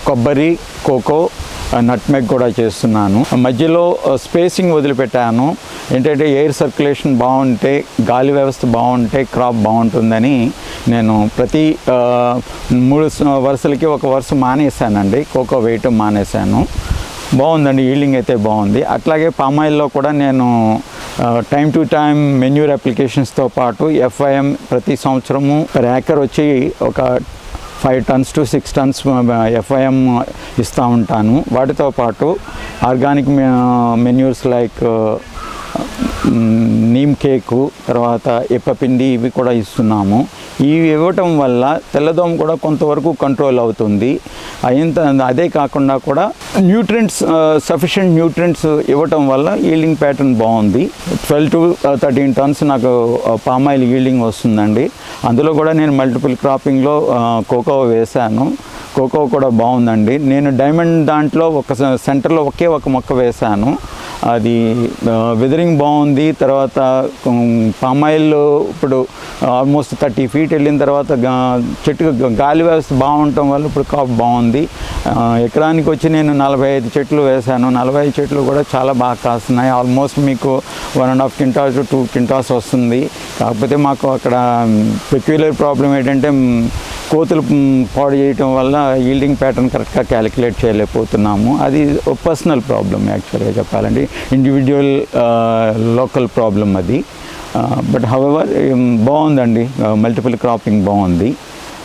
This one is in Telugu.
కొబ్బరి, కోకో, నట్మెగ్ కూడా చేస్తున్నాను. మధ్యలో స్పేసింగ్ వదిలిపెట్టాను. ఏంటంటే ఎయిర్ సర్క్యులేషన్ బాగుంటే, గాలి వ్యవస్థ బాగుంటే క్రాప్ బాగుంటుందని నేను ప్రతి 3 వరుసలకి ఒక వరుస మానేశానండి. కోకో వేయటం మానేశాను. బాగుందండి, ఈల్డింగ్ అయితే బాగుంది. అట్లాగే పామాయిల్లో కూడా నేను టైం టు టైం మెన్యూర్ అప్లికేషన్స్తో పాటు FIM ప్రతి సంవత్సరము పర్ ఏకర్ వచ్చి ఒక 5 tons to 6 tons FIM ఇస్తూ ఉంటాను. వాటితో పాటు organic manures like neem cake, తర్వాత ఎప్పపిండి ఇవి కూడా ఇస్తున్నాము. ఇవి ఇవ్వటం వల్ల తెల్లదోమ కూడా కొంతవరకు కంట్రోల్ అవుతుంది. అదే కాకుండా కూడా న్యూట్రియంట్స్, సఫిషియెంట్ న్యూట్రియంట్స్ ఇవ్వటం వల్ల ఈల్డింగ్ ప్యాటర్న్ బాగుంది. 12 to 13 tons నాకు పామాయిల్ ఈల్డింగ్ వస్తుందండి. అందులో కూడా నేను మల్టిపుల్ క్రాపింగ్లో కోకో వేశాను. కోకో కూడా బాగుందండి. నేను డైమండ్ దాంట్లో ఒక సెంటర్లో ఒకే ఒక మొక్క వేశాను. అది వెదరింగ్ బాగుంది. తర్వాత పామాయిల్ ఇప్పుడు ఆల్మోస్ట్ 30 feet వెళ్ళిన తర్వాత చెట్టుకు గాలి వ్యవస్థ బాగుండటం వల్ల ఇప్పుడు కాపు బాగుంది. ఎకరానికి వచ్చి నేను 45 చెట్లు వేశాను. 45 చెట్లు కూడా చాలా బాగా కాస్తున్నాయి. ఆల్మోస్ట్ మీకు 1.5 quintals to 2 quintals వస్తుంది. కాకపోతే మాకు అక్కడ పెక్యులర్ ప్రాబ్లం ఏంటంటే కోతులు పాడు చేయటం వల్ల ఈల్డింగ్ ప్యాటర్న్ కరెక్ట్గా క్యాలిక్యులేట్ చేయలేకపోతున్నాము. అది పర్సనల్ ప్రాబ్లం యాక్చువల్గా చెప్పాలంటే, ఇండివిజువల్ లోకల్ ప్రాబ్లం అది. బట్ హౌఎవర్ బాగుందండి, మల్టిపుల్ క్రాపింగ్ బాగుంది.